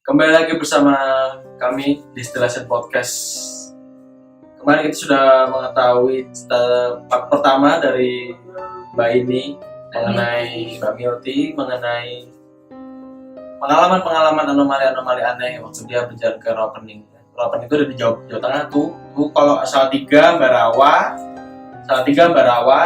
Kembali lagi bersama kami Distillation Podcast. Kemarin kita sudah mengetahui part pertama dari Mbak ini mengenai Mbak Milty, mengenai pengalaman-pengalaman anomali-anomali aneh waktu dia berjalan ke Rawapening. Rawapening itu ada di Jawa Tengah tuh kalau Salatiga, Ambarawa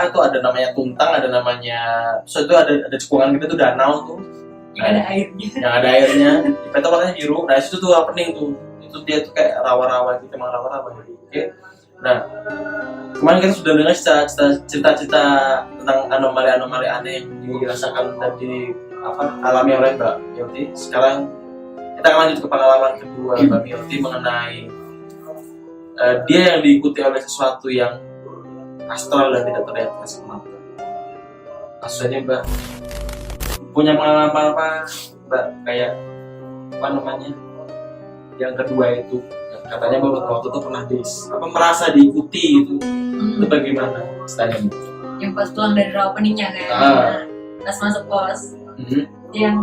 itu ada namanya Tuntang, ada namanya, so itu ada cekungan gitu tuh, danau tuh. Yang ada airnya. Yang ada airnya. Di peta warnanya biru. Nah itu tuh Rawapening tuh. Itu dia tuh kayak rawa-rawa gitu, emang rawa-rawa gitu. Oke. Nah, kemarin kita sudah dengar cerita-cerita tentang anomali-anomali aneh yang dirasakan dan alami oleh Mbak Milty. Sekarang kita akan lanjut ke pengalaman kedua Mbak Milty mengenai dia yang diikuti oleh sesuatu yang astral dan tidak terlihat kasat mata. Maksudnya Mbak punya pengalaman apa Mbak, kayak apa namanya yang kedua itu yang katanya waktu itu pernah merasa diikuti itu bagaimana istilahnya? Yang pas pulang dari Rawapeningnya kan, pas masuk kos, yang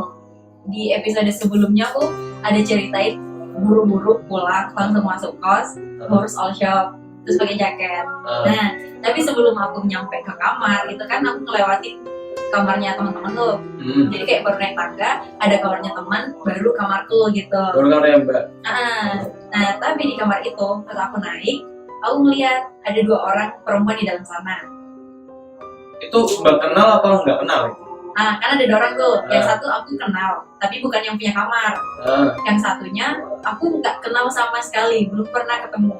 di episode sebelumnya aku ada ceritain buru-buru pulang langsung masuk kos, ngurus all shop, terus pakai jaket. Nah, tapi sebelum aku nyampe ke kamar itu kan aku ngelewatin kamarnya teman-teman tuh. Jadi kayak baru naik tangga, ada kamarnya teman, baru kamarku gitu. Baru kamarnya Mbak. Nah, tapi di kamar itu pas aku naik, aku ngeliat ada 2 orang perempuan di dalam sana. Itu Mbak kenal atau nggak kenal? Kan ada 2 orang tuh. Yang satu aku kenal, tapi bukan yang punya kamar. Yang satunya aku nggak kenal sama sekali, belum pernah ketemu.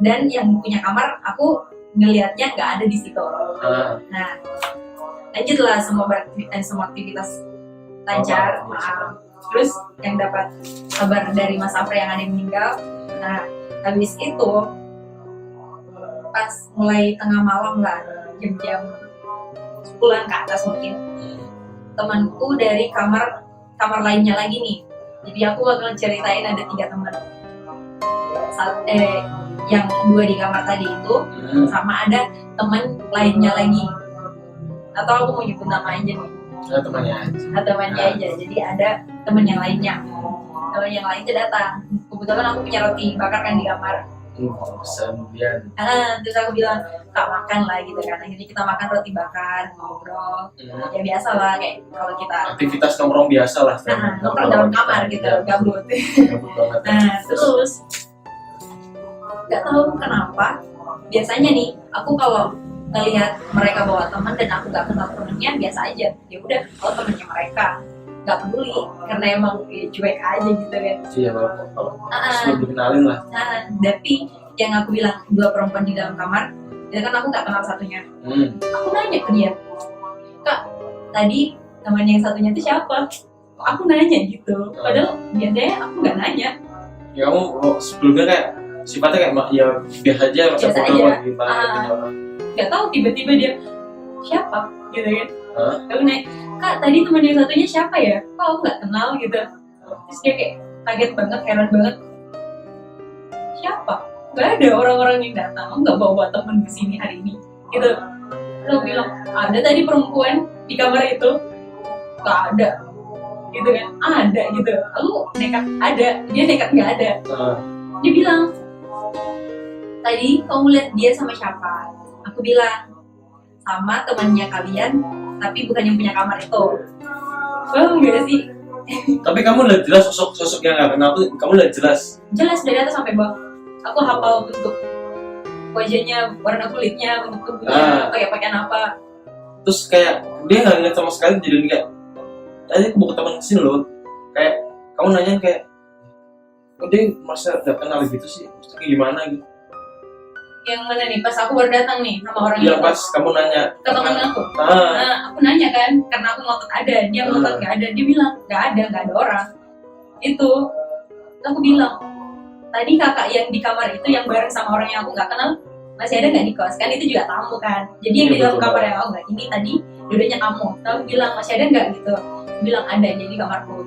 Dan yang punya kamar aku ngelihatnya nggak ada di situ. Nah, lanjutlah semua aktivitas lancar. Terus yang dapat kabar dari Mas Afra yang ada yang meninggal. Nah, habis itu pas mulai tengah malam lah, jam-jam 10-an ke atas mungkin, temanku dari kamar lainnya lagi nih. Jadi aku bakal ceritain ada 3 teman. Yang 2 di kamar tadi itu sama ada teman lainnya lagi. Atau aku mau nyebut nama aja nih. Temannya aja. Jadi ada teman yang lainnya. Teman yang lainnya datang. Kebetulan aku punya roti bakar kan di kamar. Terus aku bilang, "Kak, makan lah," gitu kan. Akhirnya kita makan roti bakar, ngobrol. Ya biasa lah, kayak kalau kita aktivitas nongkrong biasa lah. Nongkrong dalam kamar gitu, gabut. Nah, terus nggak tahu kenapa. Biasanya nih, aku kalau ngelihat mereka bawa teman dan aku nggak kenal temennya, biasa aja. Ya udah, kalau temennya mereka nggak peduli, karena emang cuek aja gitu kan. Iya, kalau sebelum dikenalin lah. Tapi yang aku bilang 2 perempuan di dalam kamar, ya kan aku nggak kenal satunya. Aku nanya ke dia, "Kak, tadi teman yang satunya itu siapa?" Aku nanya gitu. Padahal biasanya aku nggak nanya. Ya kamu sebelumnya kayak sifatnya kayak ya biasa aja, biasa aja. Gak tahu tiba-tiba dia siapa gitu kan. Aku nanya, "Kak, tadi teman yang satunya siapa ya? Kok aku nggak kenal gitu." Terus dia kayak kaget banget, heran banget. "Siapa? Gak ada orang-orang yang datang, aku nggak bawa teman ke sini hari ini." Gitu. Terus aku bilang, "Ada tadi perempuan di kamar itu." "Gak ada." Gitu kan. "Ada," gitu. Aku nekat ada, dia nekat nggak ada. Dia bilang, "Tadi kamu lihat dia sama siapa?" Aku bilang, "Sama temannya kalian, tapi bukan yang punya kamar itu." Paham gak sih? Tapi kamu lihat jelas sosok yang nggak kenal tuh, kamu lihat jelas dari atas sampai bawah. Aku hafal bentuk wajahnya, warna kulitnya, bentuk tubuhnya, pakai pakaian apa. Terus kayak dia nggak ngeliat sama sekali, jadi kayak tadi aku bawa teman kesini loh, kayak kamu nanya kayak, "Oh, dia masa nggak kenal gitu sih, maksudnya gimana gitu?" Yang mana nih? Pas aku baru datang nih sama orang itu. Pas kamu nanya ke temen aku. Aku nanya kan, karena aku ngotot ada, dia ngotot nggak ada. Dia bilang nggak ada orang. Itu, aku bilang, "Tadi kakak yang di kamar itu yang bareng sama orang yang aku nggak kenal masih ada nggak di kos?" Kan itu juga tamu kan. Jadi yang di dalam kamar yang aku nggak, ini tadi duduknya kamu. Aku bilang, "Masih ada nggak?" Gitu. Dia bilang, "Ada, jadi kamarku."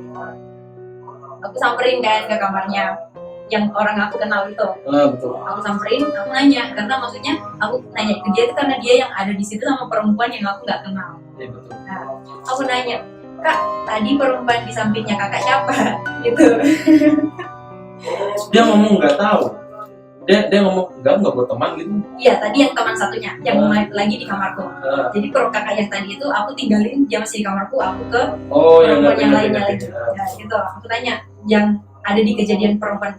Aku samperin kan ke kamarnya yang orang aku kenal itu. Betul. Aku samperin, aku nanya, karena maksudnya aku nanya ke dia itu karena dia yang ada di situ sama perempuan yang aku nggak kenal. Iya, betul. Nah, aku nanya, Kak, tadi perempuan di sampingnya kakak siapa? Gitu. Dia ngomong nggak tahu. Dia ngomong enggak buat teman gitu. Iya, tadi yang teman satunya yang lagi di kamarku. Jadi kakak yang tadi itu aku tinggalin, dia masih di kamarku, aku ke perempuan yang lainnya lagi. Ya, gitu. Aku tanya yang ada di kejadian perempuan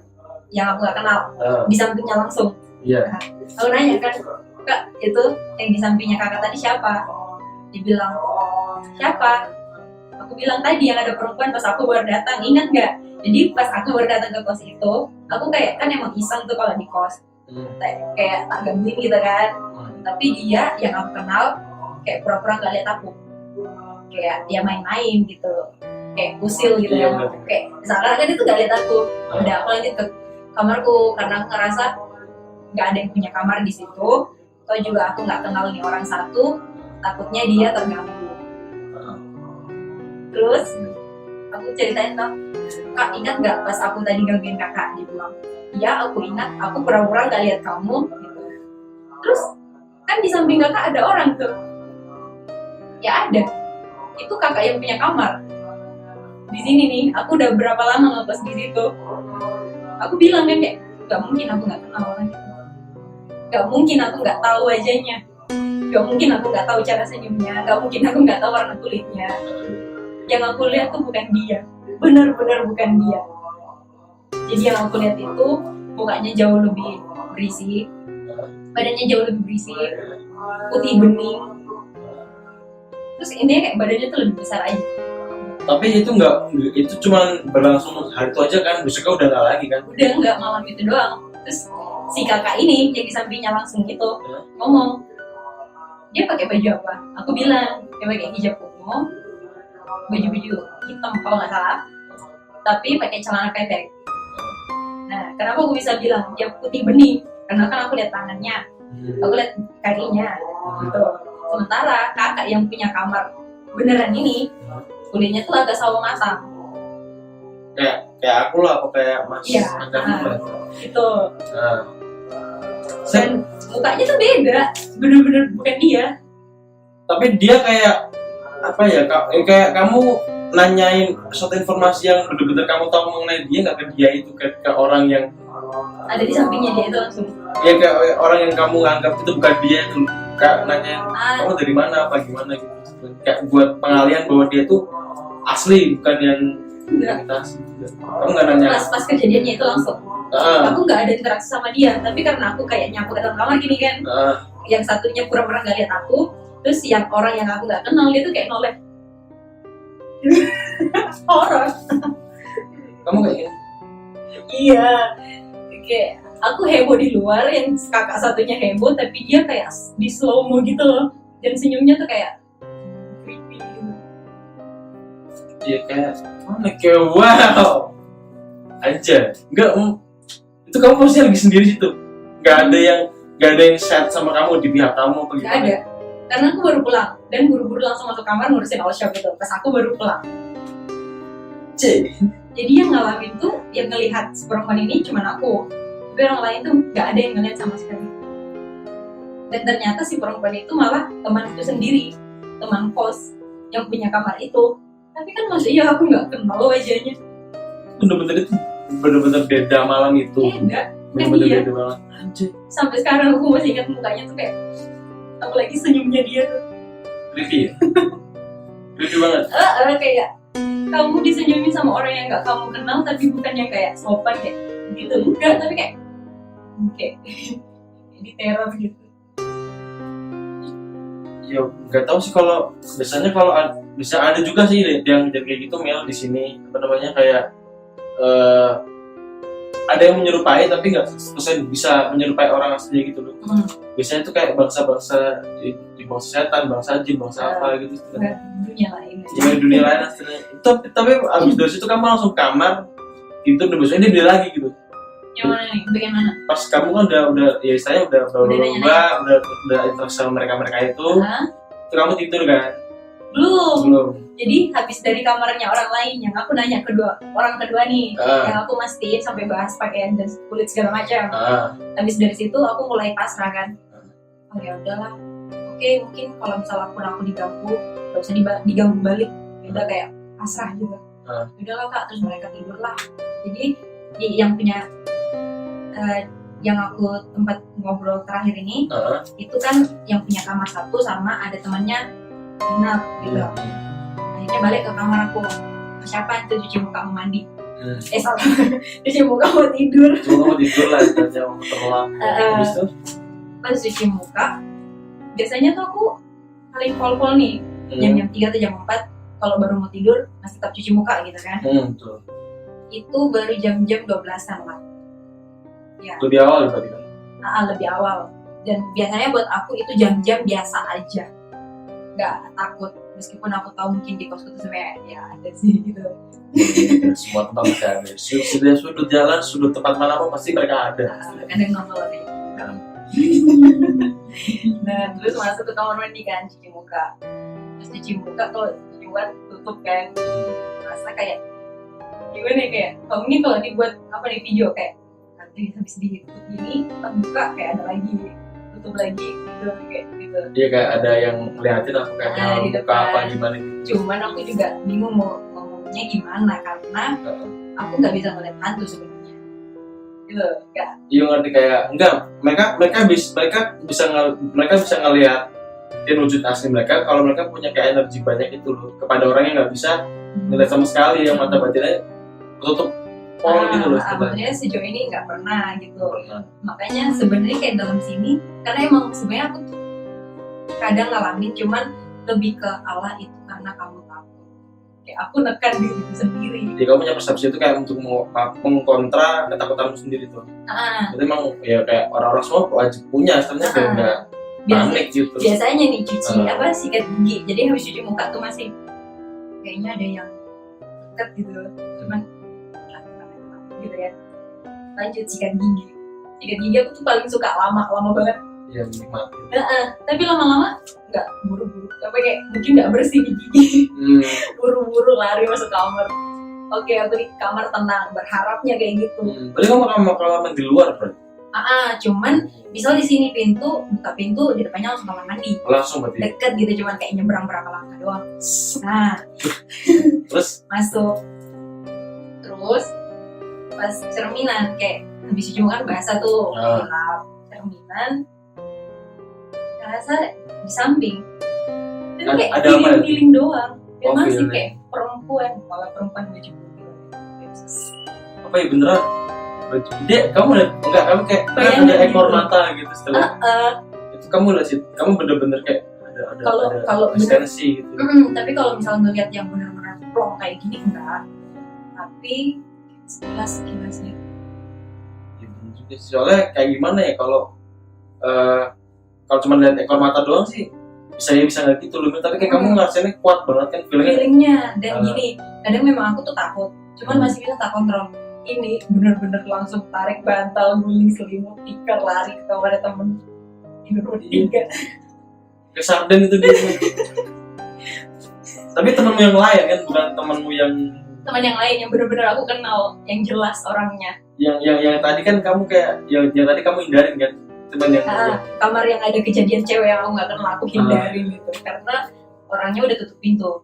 yang aku gak kenal di sampingnya langsung. Iya. Nah, aku nanya kan, Kak, itu yang di sampingnya kakak tadi siapa? Dibilang siapa? Aku bilang tadi yang ada perempuan pas aku baru datang, ingat nggak? Jadi pas aku baru datang ke kos itu, aku kayak kan emang iseng tuh kalau di kos, kayak tak gangguin gitu kan. Tapi dia yang aku kenal kayak pura-pura nggak lihat aku, kayak dia main-main gitu, kayak usil gitu ya. Kayak misalkan kan itu nggak lihat aku, udah aku lanjut ke kamarku karena aku ngerasa nggak ada yang punya kamar di situ. Atau juga aku nggak kenal nih orang satu, takutnya dia terganggu. Terus aku ceritain dong, Kak ingat nggak pas aku tadi gangguin kakak? Dia bilang, iya aku ingat, aku pura-pura nggak lihat kamu. Gitu. Terus kan di samping kakak ada orang tuh, ya ada, itu kakak yang punya kamar. Di sini nih, aku udah berapa lama ngekos di situ. Aku bilang kan kayak, nggak mungkin aku nggak kenal orang itu, nggak mungkin aku nggak tahu wajahnya, nggak mungkin aku nggak tahu cara senyumnya, nggak mungkin aku nggak tahu warna kulitnya. Yang aku lihat tuh bukan dia, benar-benar bukan dia. Jadi yang aku lihat itu mukanya jauh lebih berisik, badannya jauh lebih berisik, putih bening. Terus intinya kayak badannya tuh lebih besar aja. Tapi itu itu cuma berlangsung hari itu aja kan, besoknya udah nggak lagi kan? Udah nggak, malam itu doang. Terus si kakak ini yang di sampingnya langsung itu ngomong, dia pakai baju apa? Aku bilang dia pakai hijab ungu, baju-baju hitam kalau nggak salah, tapi pakai celana pendek. Nah, kenapa aku bisa bilang dia putih bening? Karena kan aku lihat tangannya, aku lihat kakinya, gitu. Sementara kakak yang punya kamar beneran ini, kulitnya tuh agak sawo matang. Kayak aku lah, apa kayak Mas? Iya, gitu. Dan mukanya tuh beda, bener-bener bukan dia. Tapi dia kayak apa ya, kayak kamu nanyain suatu informasi yang benar-benar kamu tahu mengenai dia nggak ke dia itu, ke orang yang ada di sampingnya dia itu langsung. Ya ke orang yang kamu anggap itu bukan dia itu, kayak nanyain kamu dari mana apa gimana gitu, kayak buat pengalian bahwa dia tuh asli bukan yang imitasi. Kamu nggak nanya? Pas kejadiannya itu langsung. Aku nggak ada interaksi sama dia, tapi karena aku kayak nyapu ke dalam kamar gini kan, yang satunya pura-pura nggak lihat aku. Terus yang orang yang aku nggak kenal dia tuh kayak noleh. Horor. Kamu kayak gini? Iya. Kayak aku heboh di luar, yang kakak satunya heboh, tapi dia kayak di slow mo gitu loh. Dan senyumnya tuh kayak creepy gitu. Iya kayak wow. Aja. Enggak, itu kamu pasti lagi sendiri situ. Nggak ada yang chat sama kamu di pihak kamu apa gimana? Nggak ada. Karena aku baru pulang dan buru-buru langsung masuk kamar ngurusin all shop gitu. Pas aku baru pulang. Jadi yang ngalamin tuh, yang ngelihat si perempuan ini cuma aku. Tapi orang lain tuh nggak ada yang ngelihat sama sekali. Dan ternyata si perempuan itu malah temanku sendiri, teman kos yang punya kamar itu. Tapi kan maksudnya aku nggak kenal wajahnya. Bener-bener beda malam itu. Beda. Bener-bener beda malam. Anjir. Sampai sekarang aku masih ingat mukanya tuh kayak, apalagi senyumnya dia tuh creepy ya? Creepy banget. Kayak kamu disenyumin sama orang yang gak kamu kenal, tapi bukan yang kayak sopan kayak gitu, enggak, tapi kayak di teror gitu. Ya nggak tahu sih, kalau biasanya kalau bisa ada juga sih yang kayak gitu Mel di sini, apa namanya, kayak ada yang menyerupai tapi nggak 100% bisa menyerupai orang asli gitu loh. Biasanya itu kayak bangsa-bangsa di bangsa setan, bangsa jin, bangsa apa gitu. Dunia lain. Iya, dunia lain aslinya. Tapi abis dari situ kamu langsung kamar, itu udah besoknya dia beli lagi gitu. Yang mana nih? Bagaimana? Pas kamu kan udah ya saya udah interaksi sama mereka itu, terus kamu tidur kan? Belum. Jadi habis dari kamarnya orang lain, yang aku nanya orang kedua nih, yang aku mastiin sampai bahas pakaian dan kulit segala macam. Habis dari situ aku mulai pasrah kan. Oh ya udahlah. Oke, mungkin kalau misalnya aku diganggu, gak usah diganggu balik. udah kayak pasrah gitu. Udahlah Kak, terus mereka tidur lah. Jadi yang punya yang aku tempat ngobrol terakhir ini itu kan yang punya kamar satu sama ada temannya nginap gitu. Akhirnya balik ke kamar aku, siapa itu cuci muka mau mandi, salah cuci muka mau tidur. Cuma mau tidur lah, jam terlalu. Habis itu pas cuci muka biasanya tuh aku paling pol nih jam 3 atau jam 4 kalau baru mau tidur masih tetap cuci muka gitu kan. Betul. Itu baru jam 12-an lah ya. Lebih awal berarti kan? Lebih awal. Dan biasanya buat aku itu jam-jam biasa aja, nggak takut meskipun aku tahu mungkin di kosku tuh sebenarnya ya ada sih gitu. Semua tempat pasti ada. Sudah sudut jalan, sudut tempat manapun pasti mereka ada. Kadang nongol nih. Nah terus masuk ke kamar mandi kan, cuci muka. Terus cuci muka kalau dibuat tutup kan, rasa kayak gimana ya, kayak kalau ini kalau dibuat apa nih video kayak nanti habis ditutup gini kita buka kayak ada lagi, tutup lagi gitu kayak gitu. Iya kayak ada yang ngeliatin aku kayak di buka depan. apa gimana gitu. Cuman aku juga bingung mau ngomongnya gimana karena aku nggak bisa ngeliat hantu sebenarnya gitu nggak. Iya ngerti kayak enggak, mereka bisa ngelihat wujud asli mereka kalau mereka punya kayak energi banyak itu loh kepada orang yang nggak bisa ngeliat sama sekali, yang mata batinnya tutup pol gitu loh. Sebenarnya sejauh ini nggak pernah gitu. Makanya sebenarnya kayak dalam sini karena emang sebenarnya aku tuh kadang ngalamin, cuman lebih ke Allah itu karena kamu takut. Kayak aku nekan diriku sendiri. Jadi kamu punya persepsi itu kayak untuk mengkontra ketakutanmu sendiri tuh. Jadi emang ya kayak orang-orang semua wajib punya, sebenarnya biar nggak panik gitu. Biasanya nih cuci sikat gigi. Jadi habis cuci muka tuh masih kayaknya ada yang deket gitu. Cuman gitu ya. Lanjut sikat gigi. Sikat gigi aku tuh paling suka lama banget. Iya menikmati. Tapi lama-lama nggak buru-buru. Sampai kayak mungkin nggak bersih di gigi. Buru-buru lari masuk kamar. Oke, aku di kamar tenang. Berharapnya kayak gitu. Berarti kamu kamar di luar berarti? Cuman misal di sini buka pintu di depannya langsung kamar mandi. Langsung berarti. Deket gitu, cuman kayak nyebrang berapa langkah doang. Nah, terus masuk. Terus pas cerminan kayak habis cuci muka kan basah tuh. Cerminan rasa di samping. Tapi kayak ada feeling doang. Dan masih feeling. kayak perempuan, malah perempuan baju putih. Apa ya beneran? Dia kamu lihat enggak, kamu kayak ada ekor mata gitu setelah itu kamu lihat sih, kamu bener-bener kayak ada kalau esensi gitu. Tapi kalau misalnya ngeliat yang benar-benar plong kayak gini enggak, tapi sekilas gitu. Ya, juga sih. Soalnya kayak gimana ya kalau cuma lihat ekor mata doang sih bisa nggak gitu loh, tapi kayak kamu ngerasainnya kuat banget kan feelingnya. Dan gini, kadang memang aku tuh takut, cuman masih bisa tak kontrol. Ini bener-bener langsung tarik bantal, guling selimut, tikar, lari ke kamar temen tidur bertiga. Kesarden itu dia. Tapi temenmu yang lain kan, bukan temenmu yang teman yang lain yang bener-bener aku kenal, yang jelas orangnya. Yang tadi kan kamu kayak yang tadi kamu hindarin kan, teman yang kamar yang ada kejadian cewek yang aku nggak kenal, aku hindarin gitu karena orangnya udah tutup pintu.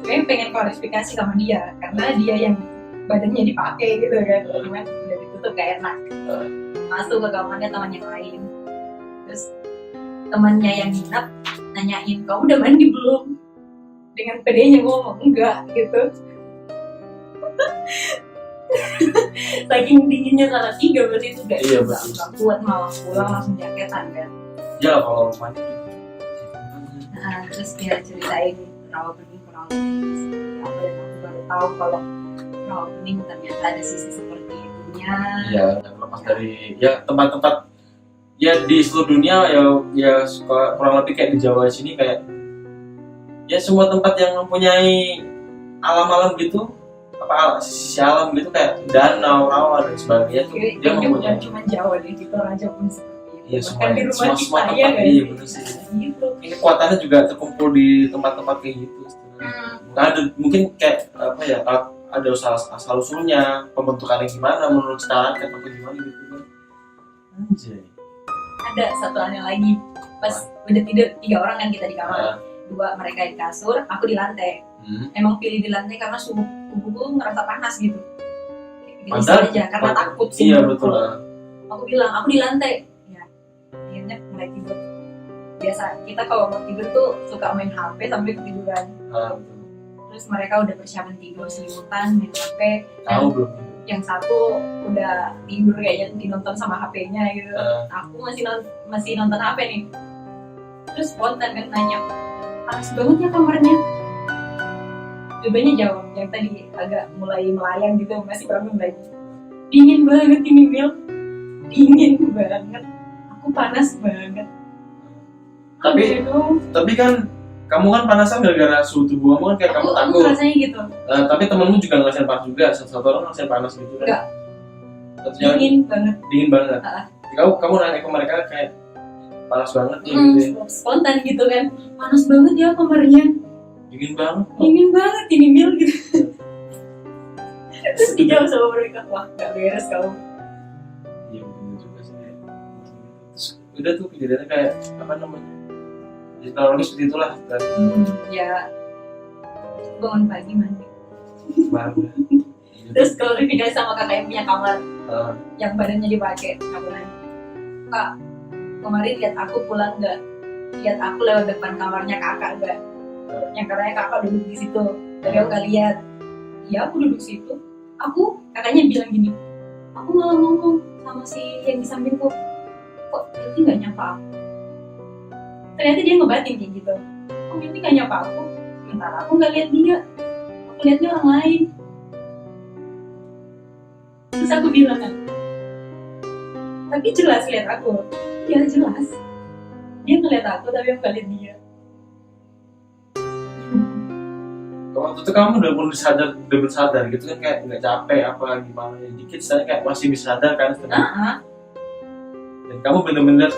Sebenarnya pengen klarifikasi sama dia karena dia yang badannya dipakai gitu kan, cuman udah ditutup gak enak. Masuk ke kamarnya teman yang lain, terus temannya yang nginap nanyain, kamu udah mandi belum? Dengan pedenya ngomong enggak gitu. Saking dinginnya salah 3 berarti itu gak kuat, malah pulang langsung jaketan kan. Ya kalau mandi. Terus dia ceritain rawa bening apa, dan aku baru tahu kalau rawa bening ternyata ada sisi seperti itunya. Iya, lepas dari ya tempat-tempat ya di seluruh dunia ya kurang lebih kayak di Jawa sini kayak ya semua tempat yang mempunyai alam-alam gitu, apa sisi alam gitu kayak danau, rawa dan sebagainya tuh dia mempunyai. Cuma Jawa deh, di Toraja pun seperti itu. Iya, Bahkan di rumah kita tempat, ya iya betul sih. Gitu. Ini kekuatannya juga terkumpul di tempat-tempat kayak gitu. Ada mungkin kayak apa ya, ada asal usulnya, pembentukannya gimana menurut sekarang atau gimana gitu kan. Anjay. Ada satu aneh lagi, pas udah tidur 3 orang kan kita di kamar. berdua, mereka di kasur, aku di lantai. Emang pilih di lantai karena suhu tubuhku ngerasa panas gitu. Padahal aja karena takut sih. Iya betul. Aku bilang aku di lantai. Ya, akhirnya mulai tidur. Biasa kita kalau mau tidur tuh suka main HP sampai ketiduran. Terus mereka udah persiapan tidur selimutan, main HP. Tahu belum? Yang satu udah tidur kayaknya dinonton sama HP-nya gitu. Aku masih nonton HP nih. Terus spontan kan nanya, panas banget ya kamarnya. Jawabannya jawab, yang tadi agak mulai melayang gitu, masih bangun lagi. Dingin banget ini Mil, dingin banget. Aku panas banget. Tapi kan kamu kan panasan gara-gara suhu tubuh kamu kan kayak kamu takut. Aku rasanya gitu. Tapi temenmu juga ngerasain panas juga, satu orang ngerasain panas gitu kan? Enggak. Dingin banget. Dingin banget. Kamu nanya ke mereka kayak panas banget nih gitu. Spontan gitu kan, panas banget ya kamarnya. Dingin banget. Dingin banget ini Mil gitu. Terus dijawab sama mereka, wah gak beres kamu. Iya bener juga sih. Terus udah tuh kejadiannya kayak apa namanya? Kalau seperti itulah kan. Ya bangun pagi mandi. Bangun. Terus klarifikasi sama kakak yang punya kamar, yang badannya dipakai, aku nanya, Kak, kemarin lihat aku pulang nggak? Lihat aku lewat depan kamarnya kakak nggak? Yang katanya kakak duduk di situ, tapi aku nggak lihat. Iya aku duduk situ. Kakaknya bilang gini, aku malah ngomong sama si yang di sampingku, kok itu nggak nyapa aku? Ternyata dia ngebatin kayak gitu. Kok ini nggak nyapa aku? Sementara aku nggak lihat dia, aku lihatnya orang lain. Terus aku bilang kan, tapi jelas lihat aku. Ya jelas, dia ngeliat aku tapi aku gak lihat dia. Waktu itu kamu udah sadar gitu kan, kayak nggak capek apa gimana ya, dikit saya kayak masih bisa sadar kan sebenarnya. Dan kamu bener-bener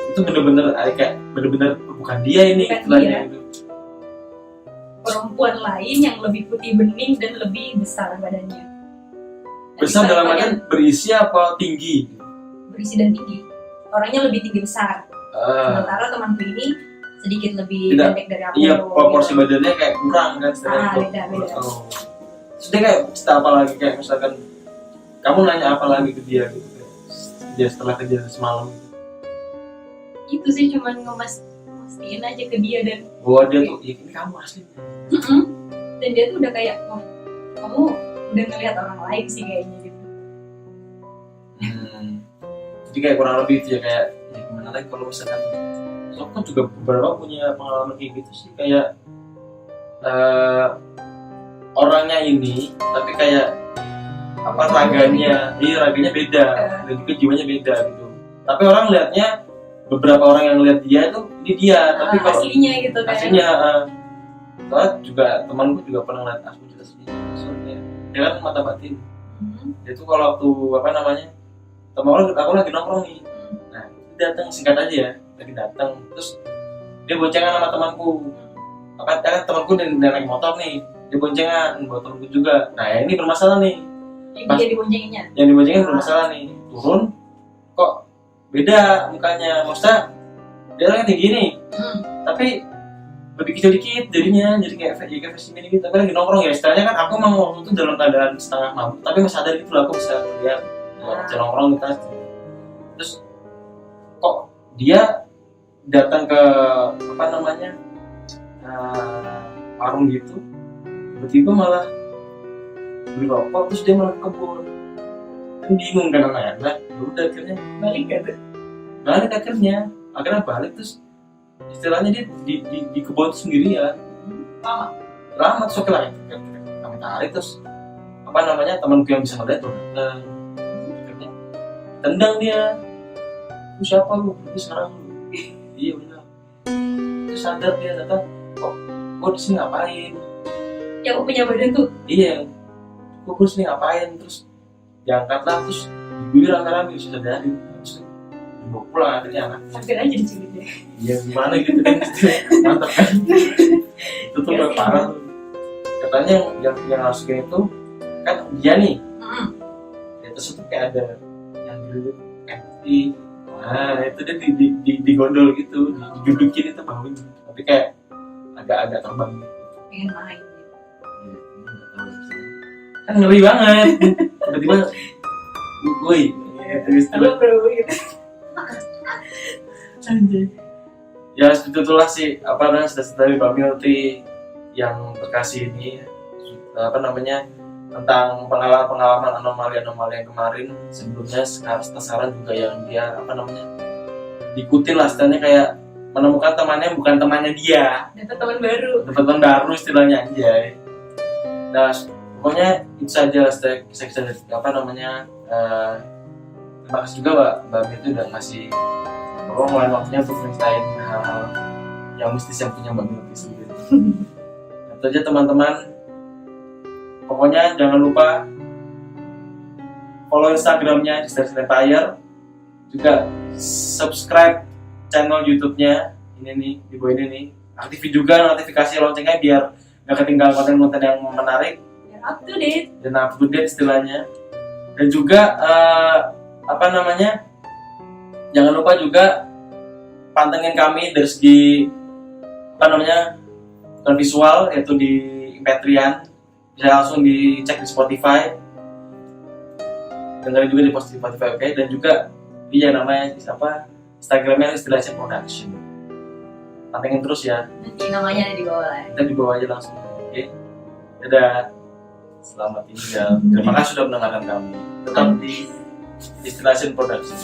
kayak bener-bener bukan dia ini istilahnya gitu. Perempuan lain yang lebih putih bening dan lebih besar badannya. Besar dalam artian berisi apa tinggi? Berisi dan tinggi. Orangnya lebih tinggi besar. Sementara temanku ini sedikit lebih pendek dari aku. Iya, proporsi badannya kayak kurang kan beda. Terus dia kayak cerita apa lagi, kayak misalkan kamu nanya apa lagi ke dia gitu, dia setelah kejadian semalam gitu. Itu sih cuman ngemastiin aja ke dia dan bahwa dia tuh, ya ini kamu aslinya. Dan dia tuh udah kayak, wah kamu udah ngelihat orang lain sih kayaknya gitu. Jadi kayak kurang lebih itu ya, kayak ya gimana lagi kalau misalkan aku juga beberapa punya pengalaman kayak gitu sih, kayak orangnya ini tapi kayak apa raganya beda dan juga jiwanya beda gitu. Tapi orang lihatnya, beberapa orang yang lihat dia itu ini dia, tapi kalau aslinya gitu kan. Aslinya soalnya juga temanku juga pernah ngeliat aku juga aslinya. Soalnya dia kan mata batin. Dia tuh kalau waktu apa namanya, aku lagi nongkrong nih. Nah, dia datang, singkat aja ya, lagi datang, terus dia boncengan sama temanku. Kan temanku dan naik motor nih, dia boncengan buat temanku juga. Nah, ini bermasalah nih. Dia diboncenginnya. Yang diboncengan bermasalah nih. Turun, kok beda mukanya. Maksudnya dia orangnya tinggi nih, tapi lebih kecil dikit jadinya, jadi kayak versi mini gitu. Tapi lagi nongkrong ya, istilahnya kan aku emang waktu itu dalam keadaan setengah mabuk, tapi masih sadar gitu lah, aku bisa lihat nongkrong kita. Terus kok dia datang ke apa namanya warung gitu, tiba-tiba malah beli rokok, terus dia malah ke kebun. Kan bingung kan anaknya, udah akhirnya balik akhirnya balik, terus istilahnya dia di kebun itu sendirian. Lama terus oke lah, kami tarik, terus apa namanya temanku yang bisa ngeliat tuh akhirnya tendang dia, lu siapa lu, pergi sekarang lu. Iya benar. Terus sadar dia, kata kok di sini ngapain? Yang aku punya badan tuh. Iya, kok di sini ngapain? Terus diangkat lah, terus dibeli rame-rame bisa sadari. Terus dibawa pulang akhirnya anak. Hampir aja diculik deh. Iya gimana gitu kan, mantap kan? Itu tuh gak parah tuh. Katanya yang masukin itu kan dia nih. Ya, terus itu kayak ada yang dulu putih. Nah itu dia digondol gitu, didudukin itu baunya. Tapi kayak agak-agak terbang. Pengen main. Kan ngeri banget. Tiba-tiba, woi, terus Halo bro, gitu. anjay. Ya itulah sih apa namanya dari Mbak Milty yang terkasih ini apa namanya tentang pengalaman anomali yang kemarin. Sebelumnya sekarang juga yang dia apa namanya diikutin lah istilahnya, kayak menemukan temannya bukan temannya dia, Dapat teman baru istilahnya anjay. Nah pokoknya itu saja saya apa namanya terima kasih juga Mbak Milty udah ngasih ngeluarin waktunya untuk ceritain hal-hal yang mistis yang punya Mbak Milty sendiri. Itu aja teman-teman. Pokoknya jangan lupa follow Instagramnya di Stairs Empire, juga subscribe channel YouTube-nya ini nih di bawah ini nih. Aktifin juga notifikasi loncengnya biar nggak ketinggalan konten-konten yang menarik dan up to date istilahnya. Dan juga apa namanya jangan lupa juga pantengin kami dari segi apa namanya visual, yaitu di Patreon. Bisa langsung dicek di Spotify, dengerin juga di Spotify, oke? Dan juga dia namanya apa Instagramnya Istilation Production. Pantengin terus ya. nanti namanya ada di bawah lah. Kita di bawah aja langsung, oke? Dadah, selamat tinggal. Terima kasih sudah mendengarkan kami. Tetap di Istilation Production.